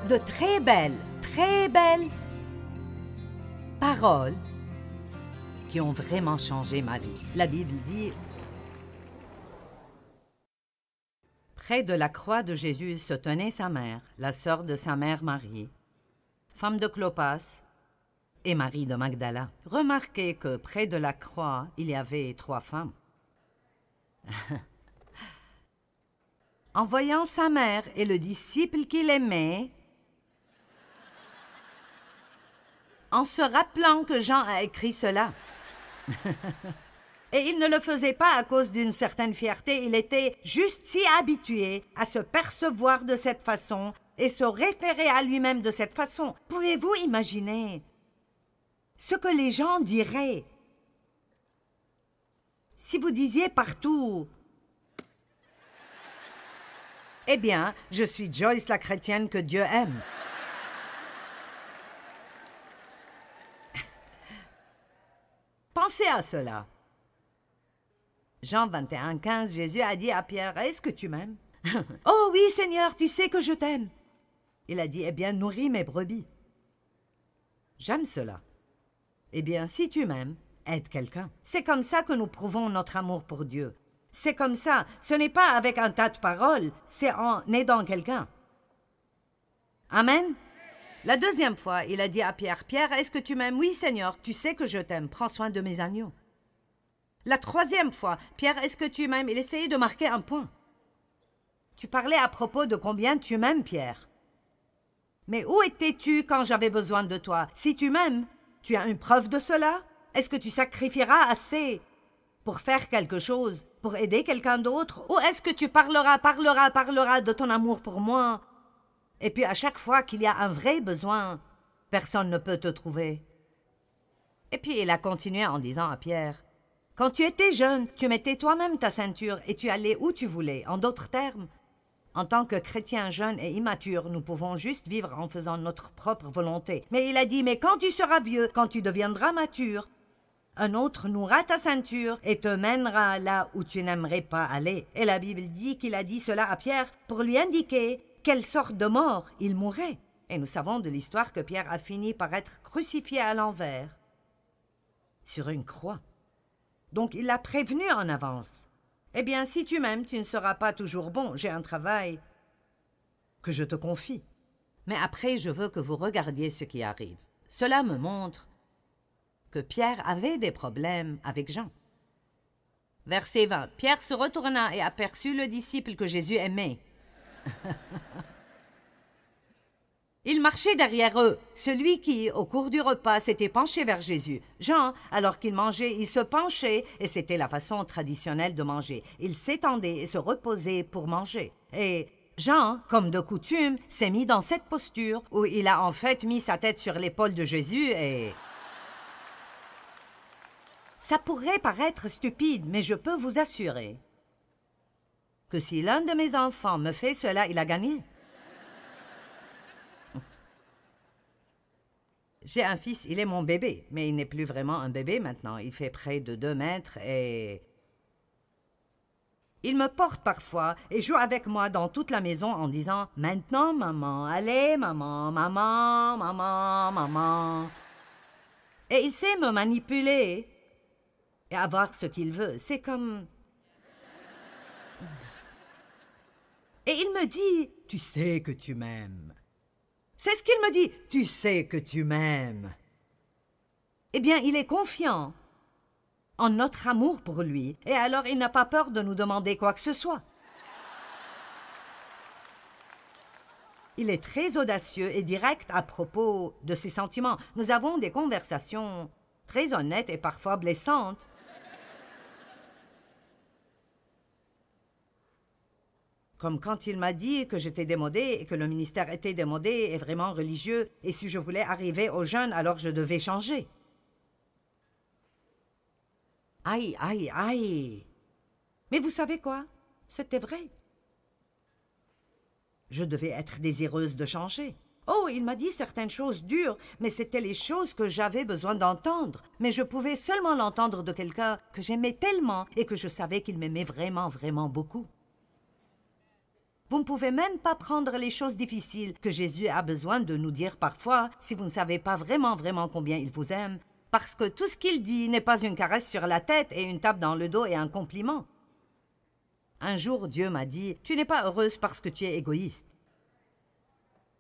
de très belles paroles qui ont vraiment changé ma vie. La Bible dit: près de la croix de Jésus se tenait sa mère, la sœur de sa mère Marie, femme de Clopas et Marie de Magdala. Remarquez que près de la croix, il y avait 3 femmes. En voyant sa mère et le disciple qu'il aimait, en se rappelant que Jean a écrit cela, et il ne le faisait pas à cause d'une certaine fierté, il était juste si habitué à se percevoir de cette façon et se référer à lui-même de cette façon. Pouvez-vous imaginer ce que les gens diraient si vous disiez partout: eh bien, je suis Joyce la chrétienne que Dieu aime. Pensez à cela. Jean 21, 15, Jésus a dit à Pierre: est-ce que tu m'aimes? Oh oui, Seigneur, tu sais que je t'aime. Il a dit: eh bien, nourris mes brebis. J'aime cela. Eh bien, si tu m'aimes, aide quelqu'un. C'est comme ça que nous prouvons notre amour pour Dieu. C'est comme ça. Ce n'est pas avec un tas de paroles, c'est en aidant quelqu'un. Amen. La deuxième fois, il a dit à Pierre: Pierre, est-ce que tu m'aimes? Oui, Seigneur, tu sais que je t'aime. Prends soin de mes agneaux. La troisième fois, Pierre, est-ce que tu m'aimes? Il essayait de marquer un point. Tu parlais à propos de combien tu m'aimes, Pierre. Mais où étais-tu quand j'avais besoin de toi? Si tu m'aimes, tu as une preuve de cela? Est-ce que tu sacrifieras assez pour faire quelque chose, pour aider quelqu'un d'autre? Ou est-ce que tu parleras de ton amour pour moi? Et puis à chaque fois qu'il y a un vrai besoin, personne ne peut te trouver. Et puis il a continué en disant à Pierre: quand tu étais jeune, tu mettais toi-même ta ceinture et tu allais où tu voulais. En d'autres termes, en tant que chrétiens jeunes et immatures, nous pouvons juste vivre en faisant notre propre volonté. Mais il a dit: mais quand tu seras vieux, quand tu deviendras mature, un autre nouera ta ceinture et te mènera là où tu n'aimerais pas aller. Et la Bible dit qu'il a dit cela à Pierre pour lui indiquer quelle sorte de mort il mourrait. Et nous savons de l'histoire que Pierre a fini par être crucifié à l'envers, sur une croix. Donc il l'a prévenu en avance. Eh bien, si tu m'aimes, tu ne seras pas toujours bon. J'ai un travail que je te confie. Mais après, je veux que vous regardiez ce qui arrive. Cela me montre que Pierre avait des problèmes avec Jean. Verset 20. Pierre se retourna et aperçut le disciple que Jésus aimait. Il marchait derrière eux, celui qui, au cours du repas, s'était penché vers Jésus. Jean, alors qu'il mangeait, il se penchait, et c'était la façon traditionnelle de manger. Il s'étendait et se reposait pour manger. Et Jean, comme de coutume, s'est mis dans cette posture où il a en fait mis sa tête sur l'épaule de Jésus et... Ça pourrait paraître stupide, mais je peux vous assurer que si l'un de mes enfants me fait cela, il a gagné. J'ai un fils, il est mon bébé, mais il n'est plus vraiment un bébé maintenant. Il fait près de 2 mètres et... il me porte parfois et joue avec moi dans toute la maison en disant « Maintenant, maman, allez, maman, maman, maman, maman. » Et il sait me manipuler et avoir ce qu'il veut. C'est comme... Et il me dit « Tu sais que tu m'aimes. » C'est ce qu'il me dit. « Tu sais que tu m'aimes. » Eh bien, il est confiant en notre amour pour lui, et alors il n'a pas peur de nous demander quoi que ce soit. Il est très audacieux et direct à propos de ses sentiments. Nous avons des conversations très honnêtes et parfois blessantes. Comme quand il m'a dit que j'étais démodée et que le ministère était démodé et vraiment religieux, et si je voulais arriver aux jeunes, alors je devais changer. Aïe, aïe, aïe! Mais vous savez quoi? C'était vrai. Je devais être désireuse de changer. Oh, il m'a dit certaines choses dures, mais c'étaient les choses que j'avais besoin d'entendre. Mais je pouvais seulement l'entendre de quelqu'un que j'aimais tellement et que je savais qu'il m'aimait vraiment, vraiment beaucoup. Vous ne pouvez même pas prendre les choses difficiles que Jésus a besoin de nous dire parfois si vous ne savez pas vraiment combien il vous aime. Parce que tout ce qu'il dit n'est pas une caresse sur la tête et une tape dans le dos et un compliment. Un jour, Dieu m'a dit « Tu n'es pas heureuse parce que tu es égoïste. »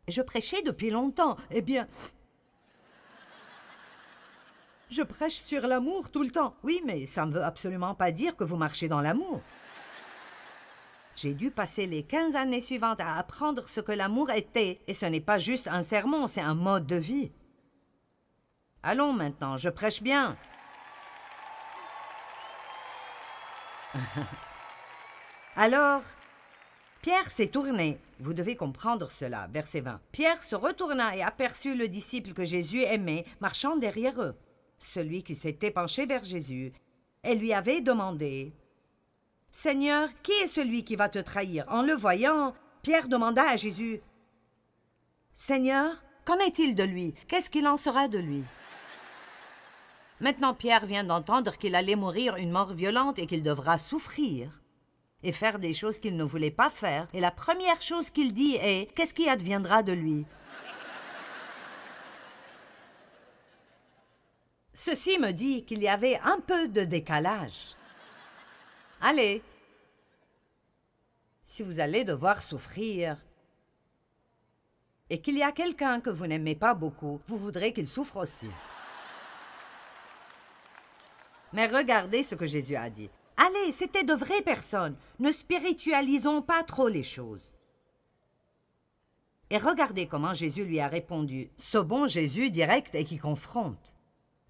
Je prêchais depuis longtemps. Eh bien, je prêche sur l'amour tout le temps. Oui, mais ça ne veut absolument pas dire que vous marchez dans l'amour. J'ai dû passer les 15 années suivantes à apprendre ce que l'amour était. Et ce n'est pas juste un sermon, c'est un mode de vie. Allons maintenant, je prêche bien. Alors, Pierre s'est tourné. Vous devez comprendre cela, verset 20. Pierre se retourna et aperçut le disciple que Jésus aimait marchant derrière eux, celui qui s'était penché vers Jésus, et lui avait demandé « Seigneur, qui est celui qui va te trahir ?» En le voyant, Pierre demanda à Jésus « Seigneur, qu'en est-il de lui? Qu'est-ce qu'il en sera de lui ?» Maintenant, Pierre vient d'entendre qu'il allait mourir une mort violente et qu'il devra souffrir et faire des choses qu'il ne voulait pas faire. Et la première chose qu'il dit est « Qu'est-ce qui adviendra de lui ?» Ceci me dit qu'il y avait un peu de décalage. Allez, si vous allez devoir souffrir et qu'il y a quelqu'un que vous n'aimez pas beaucoup, vous voudrez qu'il souffre aussi. Mais regardez ce que Jésus a dit. Allez, c'était de vraies personnes. Ne spiritualisons pas trop les choses. Et regardez comment Jésus lui a répondu. Ce bon Jésus direct et qui confronte.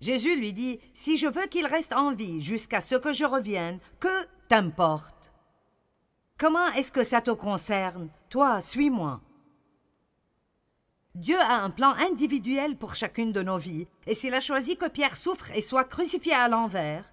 Jésus lui dit, « Si je veux qu'il reste en vie jusqu'à ce que je revienne, que t'importe? Comment est-ce que ça te concerne? Toi, suis-moi. » Dieu a un plan individuel pour chacune de nos vies, et s'il a choisi que Pierre souffre et soit crucifié à l'envers,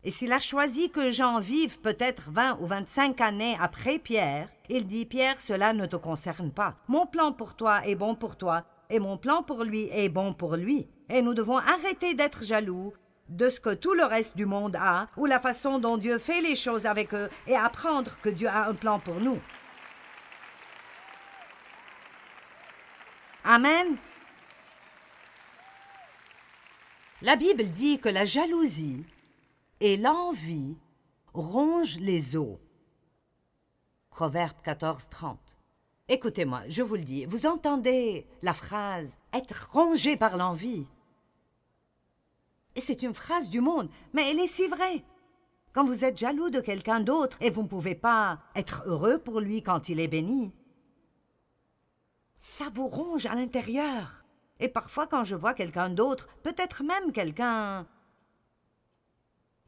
et s'il a choisi que Jean vive peut-être 20 ou 25 années après Pierre, il dit, « Pierre, cela ne te concerne pas. Mon plan pour toi est bon pour toi, et mon plan pour lui est bon pour lui. » Et nous devons arrêter d'être jaloux de ce que tout le reste du monde a, ou la façon dont Dieu fait les choses avec eux, et apprendre que Dieu a un plan pour nous. Amen. La Bible dit que la jalousie et l'envie rongent les os. Proverbe 14, 30. Écoutez-moi, je vous le dis, vous entendez la phrase « être rongé par l'envie ». Et c'est une phrase du monde, mais elle est si vraie. Quand vous êtes jaloux de quelqu'un d'autre et vous ne pouvez pas être heureux pour lui quand il est béni, ça vous ronge à l'intérieur. Et parfois, quand je vois quelqu'un d'autre, peut-être même quelqu'un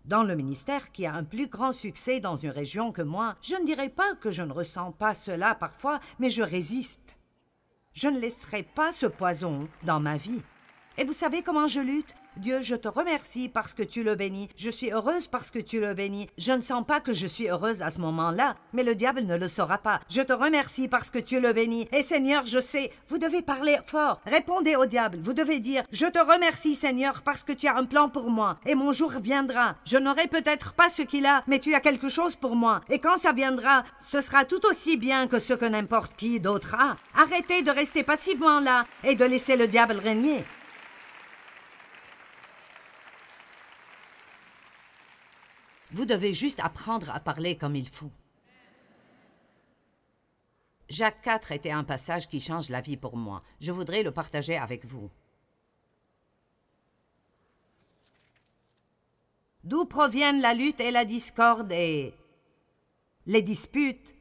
dans le ministère qui a un plus grand succès dans une région que moi, je ne dirais pas que je ne ressens pas cela parfois, mais je résiste. Je ne laisserai pas ce poison dans ma vie. Et vous savez comment je lutte? Dieu, je te remercie parce que tu le bénis. Je suis heureuse parce que tu le bénis. Je ne sens pas que je suis heureuse à ce moment-là, mais le diable ne le saura pas. Je te remercie parce que tu le bénis. Et Seigneur, je sais, vous devez parler fort. Répondez au diable. Vous devez dire, je te remercie Seigneur parce que tu as un plan pour moi. Et mon jour viendra. Je n'aurai peut-être pas ce qu'il a, mais tu as quelque chose pour moi. Et quand ça viendra, ce sera tout aussi bien que ce que n'importe qui d'autre a. Arrêtez de rester passivement là et de laisser le diable régner. Vous devez juste apprendre à parler comme il faut. Jacques 4 était un passage qui change la vie pour moi. Je voudrais le partager avec vous. D'où proviennent la lutte et la discorde et les disputes?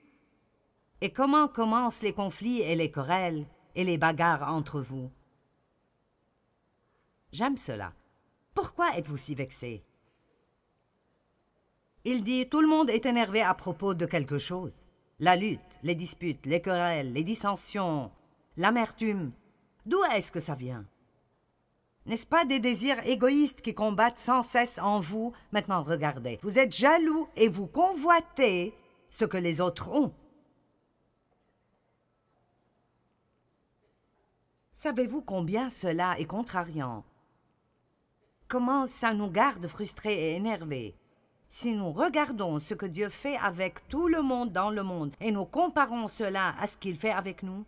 Et comment commencent les conflits et les querelles et les bagarres entre vous? J'aime cela. Pourquoi êtes-vous si vexés? Il dit, tout le monde est énervé à propos de quelque chose. La lutte, les disputes, les querelles, les dissensions, l'amertume. D'où est-ce que ça vient? N'est-ce pas des désirs égoïstes qui combattent sans cesse en vous? Maintenant, regardez. Vous êtes jaloux et vous convoitez ce que les autres ont. Savez-vous combien cela est contrariant? Comment ça nous garde frustrés et énervés? Si nous regardons ce que Dieu fait avec tout le monde dans le monde et nous comparons cela à ce qu'il fait avec nous,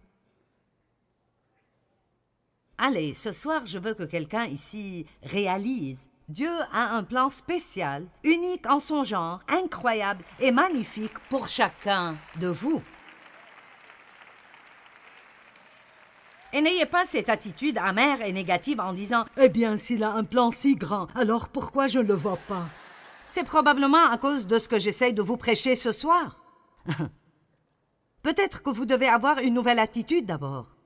allez, ce soir, je veux que quelqu'un ici réalise. Dieu a un plan spécial, unique en son genre, incroyable et magnifique pour chacun de vous. Et n'ayez pas cette attitude amère et négative en disant « Eh bien, s'il a un plan si grand, alors pourquoi je ne le vois pas ?» C'est probablement à cause de ce que j'essaie de vous prêcher ce soir. Peut-être que vous devez avoir une nouvelle attitude d'abord.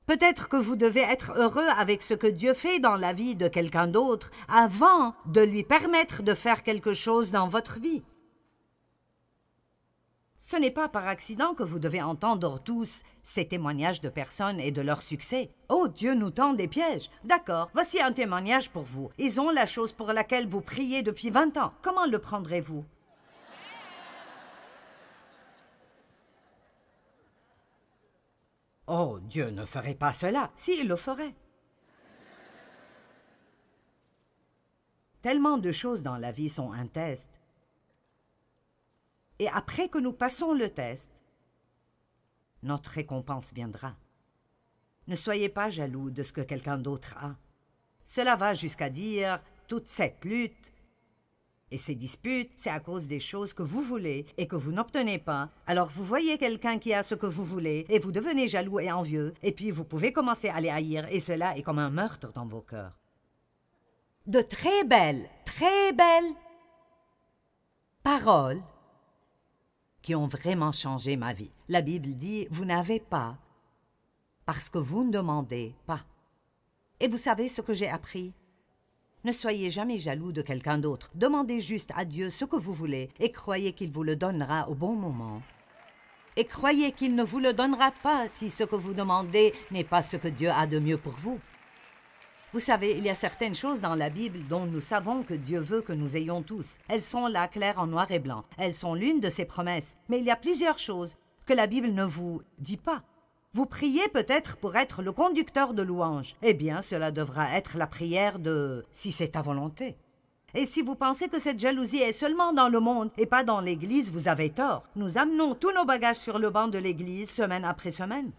Peut-être que vous devez être heureux avec ce que Dieu fait dans la vie de quelqu'un d'autre avant de lui permettre de faire quelque chose dans votre vie. Ce n'est pas par accident que vous devez entendre tous ces témoignages de personnes et de leur succès. Oh, Dieu nous tend des pièges. D'accord, voici un témoignage pour vous. Ils ont la chose pour laquelle vous priez depuis 20 ans. Comment le prendrez-vous? Oh, Dieu ne ferait pas cela. Si, il le ferait. Tellement de choses dans la vie sont un test. Et après que nous passons le test, notre récompense viendra. Ne soyez pas jaloux de ce que quelqu'un d'autre a. Cela va jusqu'à dire toute cette lutte et ces disputes, c'est à cause des choses que vous voulez et que vous n'obtenez pas. Alors vous voyez quelqu'un qui a ce que vous voulez et vous devenez jaloux et envieux et puis vous pouvez commencer à les haïr et cela est comme un meurtre dans vos cœurs. De très belles paroles qui ont vraiment changé ma vie. La Bible dit, vous n'avez pas parce que vous ne demandez pas. Et vous savez ce que j'ai appris? Ne soyez jamais jaloux de quelqu'un d'autre. Demandez juste à Dieu ce que vous voulez et croyez qu'il vous le donnera au bon moment. Et croyez qu'il ne vous le donnera pas si ce que vous demandez n'est pas ce que Dieu a de mieux pour vous. Vous savez, il y a certaines choses dans la Bible dont nous savons que Dieu veut que nous ayons tous. Elles sont là, claires en noir et blanc. Elles sont l'une de ses promesses. Mais il y a plusieurs choses que la Bible ne vous dit pas. Vous priez peut-être pour être le conducteur de louange. Eh bien, cela devra être la prière de « si c'est ta volonté ». Et si vous pensez que cette jalousie est seulement dans le monde et pas dans l'Église, vous avez tort. Nous amenons tous nos bagages sur le banc de l'Église semaine après semaine.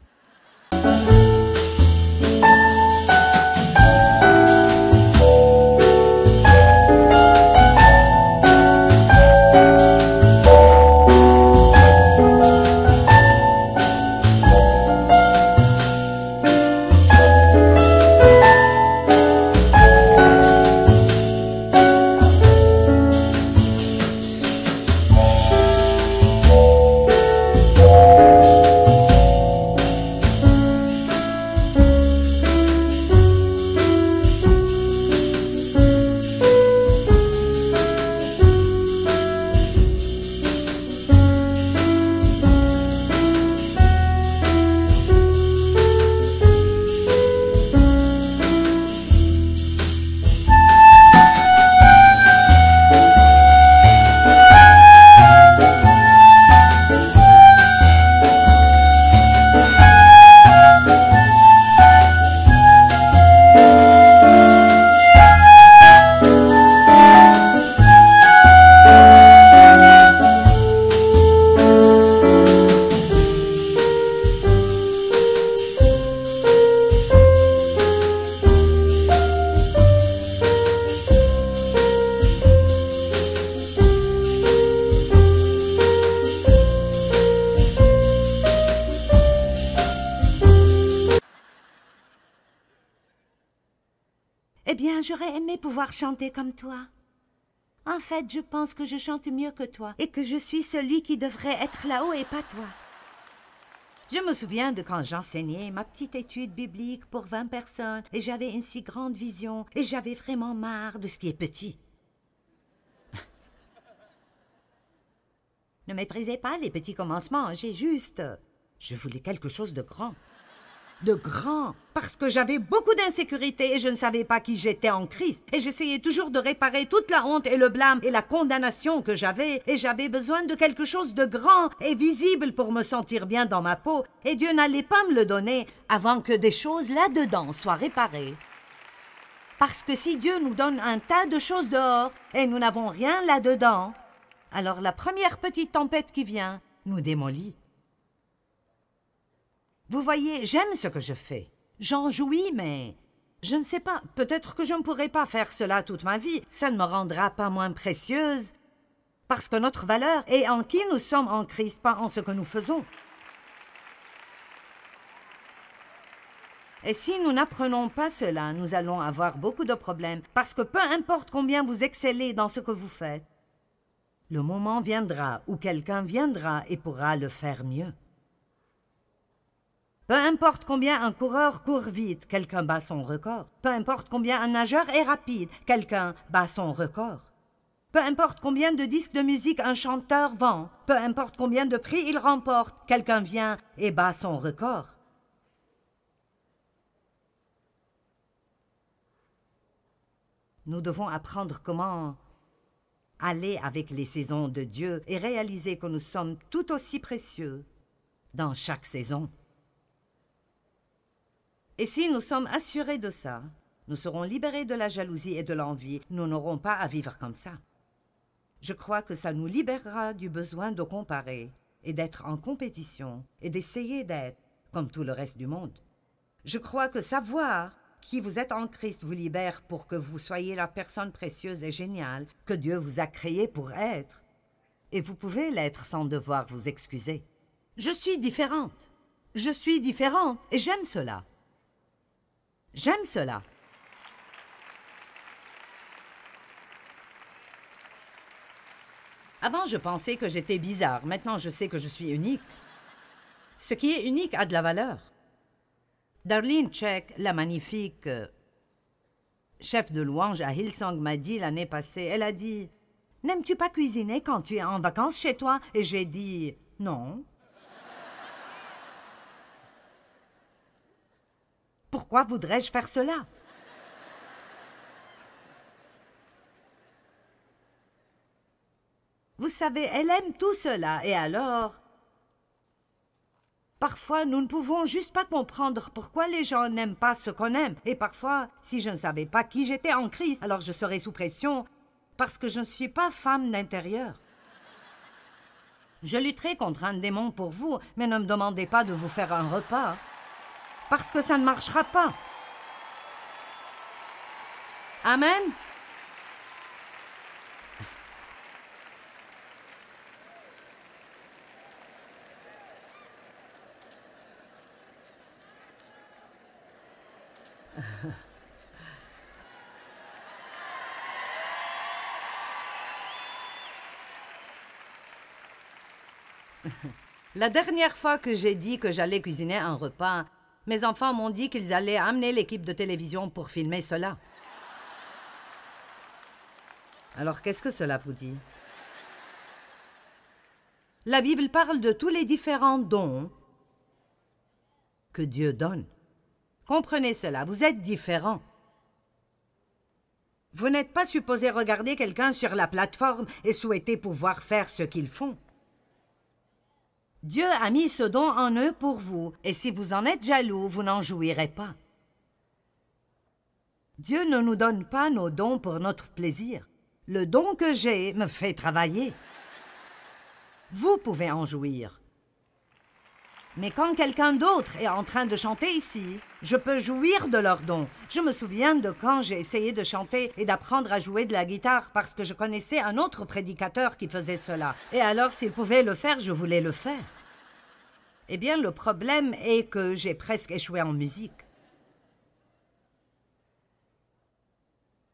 Eh bien, j'aurais aimé pouvoir chanter comme toi. En fait, je pense que je chante mieux que toi et que je suis celui qui devrait être là-haut et pas toi. Je me souviens de quand j'enseignais ma petite étude biblique pour 20 personnes et j'avais une si grande vision et j'avais vraiment marre de ce qui est petit. Ne méprisez pas les petits commencements, je voulais quelque chose de grand. De grand, parce que j'avais beaucoup d'insécurité et je ne savais pas qui j'étais en Christ. Et j'essayais toujours de réparer toute la honte et le blâme et la condamnation que j'avais. Et j'avais besoin de quelque chose de grand et visible pour me sentir bien dans ma peau. Et Dieu n'allait pas me le donner avant que des choses là-dedans soient réparées. Parce que si Dieu nous donne un tas de choses dehors et nous n'avons rien là-dedans, alors la première petite tempête qui vient nous démolit. Vous voyez, j'aime ce que je fais. J'en jouis, mais je ne sais pas, peut-être que je ne pourrai pas faire cela toute ma vie. Ça ne me rendra pas moins précieuse, parce que notre valeur est en qui nous sommes en Christ, pas en ce que nous faisons. Et si nous n'apprenons pas cela, nous allons avoir beaucoup de problèmes, parce que peu importe combien vous excellez dans ce que vous faites, le moment viendra où quelqu'un viendra et pourra le faire mieux. Peu importe combien un coureur court vite, quelqu'un bat son record. Peu importe combien un nageur est rapide, quelqu'un bat son record. Peu importe combien de disques de musique un chanteur vend, peu importe combien de prix il remporte, quelqu'un vient et bat son record. Nous devons apprendre comment aller avec les saisons de Dieu et réaliser que nous sommes tout aussi précieux dans chaque saison. Et si nous sommes assurés de ça, nous serons libérés de la jalousie et de l'envie. Nous n'aurons pas à vivre comme ça. Je crois que ça nous libérera du besoin de comparer et d'être en compétition et d'essayer d'être comme tout le reste du monde. Je crois que savoir qui vous êtes en Christ vous libère pour que vous soyez la personne précieuse et géniale que Dieu vous a créée pour être. Et vous pouvez l'être sans devoir vous excuser. Je suis différente. Je suis différente et j'aime cela. J'aime cela. Avant, je pensais que j'étais bizarre. Maintenant, je sais que je suis unique. Ce qui est unique a de la valeur. Darlene Check, la magnifique chef de louange à Hillsong, m'a dit l'année passée, elle a dit « N'aimes-tu pas cuisiner quand tu es en vacances chez toi ?» Et j'ai dit « Non. » Pourquoi voudrais-je faire cela? Vous savez, elle aime tout cela, et alors... Parfois, nous ne pouvons juste pas comprendre pourquoi les gens n'aiment pas ce qu'on aime. Et parfois, si je ne savais pas qui j'étais en Christ, alors je serais sous pression parce que je ne suis pas femme d'intérieur. Je lutterai contre un démon pour vous, mais ne me demandez pas de vous faire un repas, parce que ça ne marchera pas. Amen. La dernière fois que j'ai dit que j'allais cuisiner un repas, mes enfants m'ont dit qu'ils allaient amener l'équipe de télévision pour filmer cela. Alors, qu'est-ce que cela vous dit? La Bible parle de tous les différents dons que Dieu donne. Comprenez cela, vous êtes différents. Vous n'êtes pas supposé regarder quelqu'un sur la plateforme et souhaiter pouvoir faire ce qu'ils font. Dieu a mis ce don en eux pour vous, et si vous en êtes jaloux, vous n'en jouirez pas. Dieu ne nous donne pas nos dons pour notre plaisir. Le don que j'ai me fait travailler. Vous pouvez en jouir. Mais quand quelqu'un d'autre est en train de chanter ici, je peux jouir de leur don. Je me souviens de quand j'ai essayé de chanter et d'apprendre à jouer de la guitare parce que je connaissais un autre prédicateur qui faisait cela. Et alors, s'il pouvait le faire, je voulais le faire. Eh bien, le problème est que j'ai presque échoué en musique.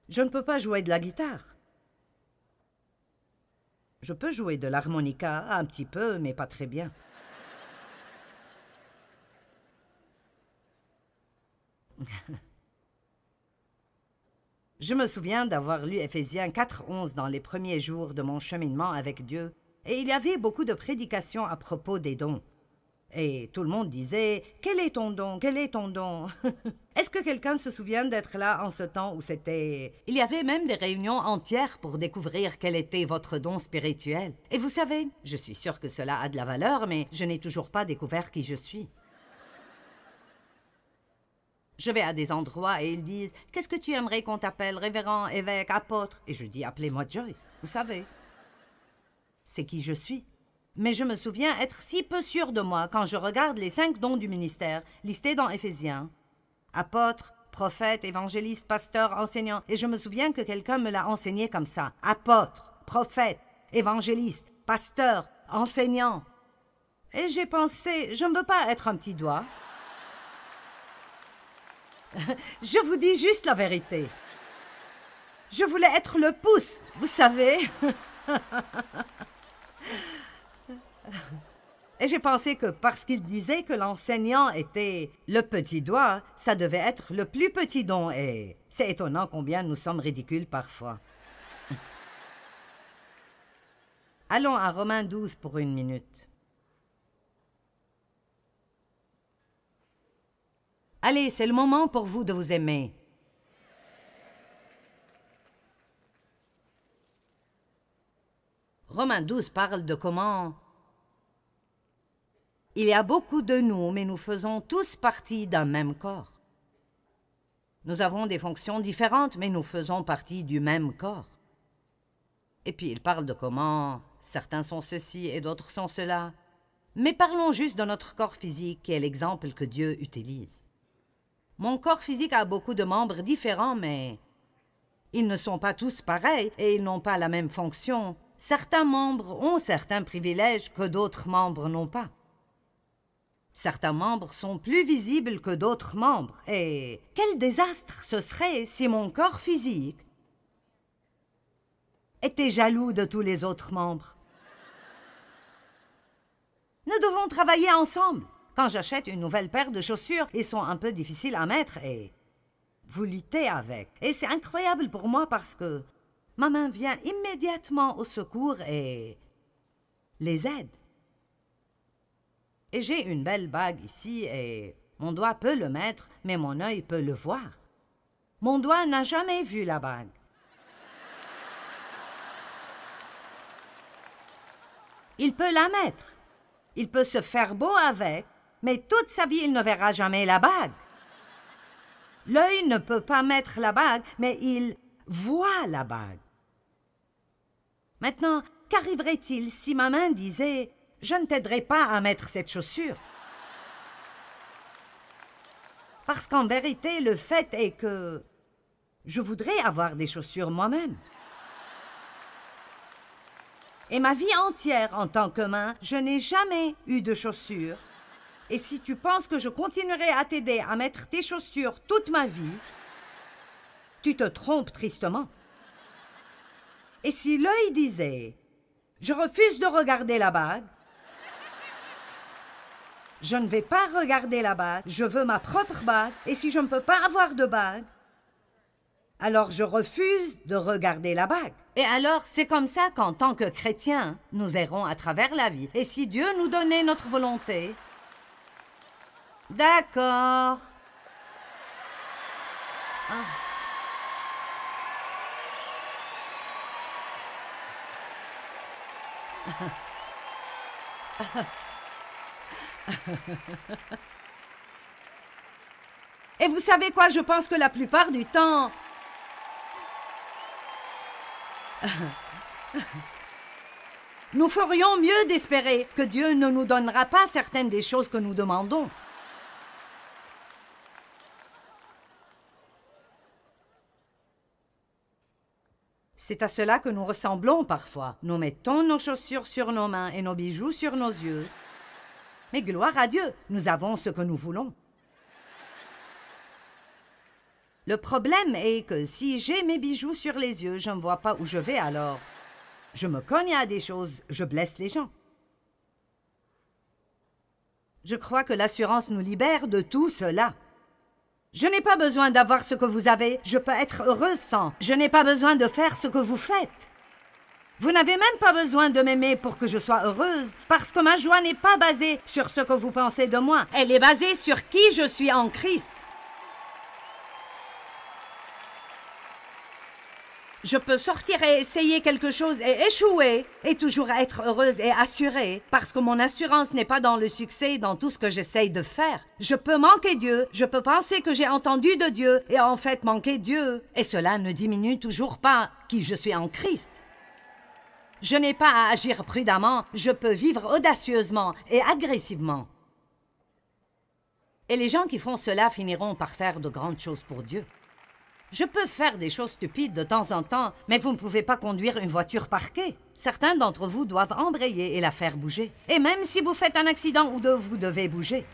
Je ne peux pas jouer de la guitare. Je peux jouer de l'harmonica un petit peu, mais pas très bien. Je me souviens d'avoir lu Éphésiens 4:11 dans les premiers jours de mon cheminement avec Dieu, et il y avait beaucoup de prédications à propos des dons. Et tout le monde disait « Quel est ton don? Quel est ton don? » Est-ce que quelqu'un se souvient d'être là en ce temps où c'était... Il y avait même des réunions entières pour découvrir quel était votre don spirituel. Et vous savez, je suis sûre que cela a de la valeur, mais je n'ai toujours pas découvert qui je suis. Je vais à des endroits et ils disent « Qu'est-ce que tu aimerais qu'on t'appelle, révérend, évêque, apôtre ?» Et je dis « Appelez-moi Joyce, vous savez. » C'est qui je suis. Mais je me souviens être si peu sûre de moi quand je regarde les 5 dons du ministère listés dans Éphésiens. Apôtre, prophète, évangéliste, pasteur, enseignant. Et je me souviens que quelqu'un me l'a enseigné comme ça. Apôtre, prophète, évangéliste, pasteur, enseignant. Et j'ai pensé, je ne veux pas être un petit doigt. Je vous dis juste la vérité. Je voulais être le pouce, vous savez. Et j'ai pensé que parce qu'il disait que l'enseignant était le petit doigt, ça devait être le plus petit don. Et c'est étonnant combien nous sommes ridicules parfois. Allons à Romains 12 pour 1 minute. Allez, c'est le moment pour vous de vous aimer. Romains 12 parle de comment il y a beaucoup de nous, mais nous faisons tous partie d'un même corps. Nous avons des fonctions différentes, mais nous faisons partie du même corps. Et puis il parle de comment certains sont ceci et d'autres sont cela. Mais parlons juste de notre corps physique, qui est l'exemple que Dieu utilise. Mon corps physique a beaucoup de membres différents, mais ils ne sont pas tous pareils et ils n'ont pas la même fonction. Certains membres ont certains privilèges que d'autres membres n'ont pas. Certains membres sont plus visibles que d'autres membres. Et quel désastre ce serait si mon corps physique était jaloux de tous les autres membres. Nous devons travailler ensemble. Quand j'achète une nouvelle paire de chaussures, ils sont un peu difficiles à mettre et vous luttez avec. Et c'est incroyable pour moi parce que ma main vient immédiatement au secours et les aide. Et j'ai une belle bague ici et mon doigt peut le mettre, mais mon œil peut le voir. Mon doigt n'a jamais vu la bague. Il peut la mettre. Il peut se faire beau avec, mais toute sa vie, il ne verra jamais la bague. L'œil ne peut pas mettre la bague, mais il voit la bague. Maintenant, qu'arriverait-il si ma main disait « Je ne t'aiderai pas à mettre cette chaussure » ? Parce qu'en vérité, le fait est que je voudrais avoir des chaussures moi-même. Et ma vie entière, en tant que main, je n'ai jamais eu de chaussures. Et si tu penses que je continuerai à t'aider à mettre tes chaussures toute ma vie, tu te trompes tristement. Et si l'œil disait « Je refuse de regarder la bague », je ne vais pas regarder la bague, je veux ma propre bague, et si je ne peux pas avoir de bague, alors je refuse de regarder la bague. Et alors, c'est comme ça qu'en tant que chrétiens, nous errons à travers la vie. Et si Dieu nous donnait notre volonté, d'accord. Ah. Et vous savez quoi, je pense que la plupart du temps, nous ferions mieux d'espérer que Dieu ne nous donnera pas certaines des choses que nous demandons. C'est à cela que nous ressemblons parfois. Nous mettons nos chaussures sur nos mains et nos bijoux sur nos yeux. Mais gloire à Dieu, nous avons ce que nous voulons. Le problème est que si j'ai mes bijoux sur les yeux, je ne vois pas où je vais alors. Je me cogne à des choses, je blesse les gens. Je crois que l'assurance nous libère de tout cela. Je n'ai pas besoin d'avoir ce que vous avez, je peux être heureuse sans. Je n'ai pas besoin de faire ce que vous faites. Vous n'avez même pas besoin de m'aimer pour que je sois heureuse, parce que ma joie n'est pas basée sur ce que vous pensez de moi. Elle est basée sur qui je suis en Christ. Je peux sortir et essayer quelque chose et échouer et toujours être heureuse et assurée parce que mon assurance n'est pas dans le succès, dans tout ce que j'essaye de faire. Je peux manquer Dieu, je peux penser que j'ai entendu de Dieu et en fait manquer Dieu. Et cela ne diminue toujours pas qui je suis en Christ. Je n'ai pas à agir prudemment, je peux vivre audacieusement et agressivement. Et les gens qui font cela finiront par faire de grandes choses pour Dieu. Je peux faire des choses stupides de temps en temps, mais vous ne pouvez pas conduire une voiture parquée. Certains d'entre vous doivent embrayer et la faire bouger. Et même si vous faites un accident ou deux, vous devez bouger.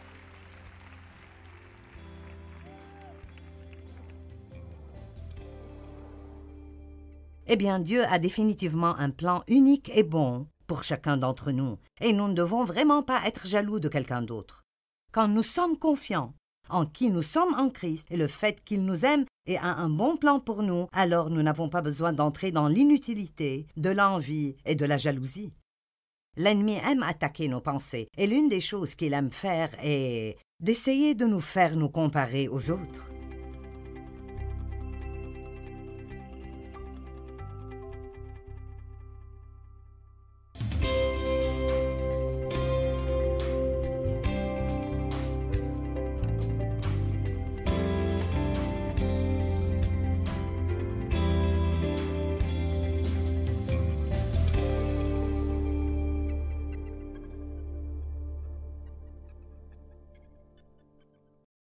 Eh bien, Dieu a définitivement un plan unique et bon pour chacun d'entre nous, et nous ne devons vraiment pas être jaloux de quelqu'un d'autre. Quand nous sommes confiants en qui nous sommes en Christ et le fait qu'il nous aime et a un bon plan pour nous, alors nous n'avons pas besoin d'entrer dans l'inutilité, de l'envie et de la jalousie. L'ennemi aime attaquer nos pensées et l'une des choses qu'il aime faire est d'essayer de nous faire nous comparer aux autres.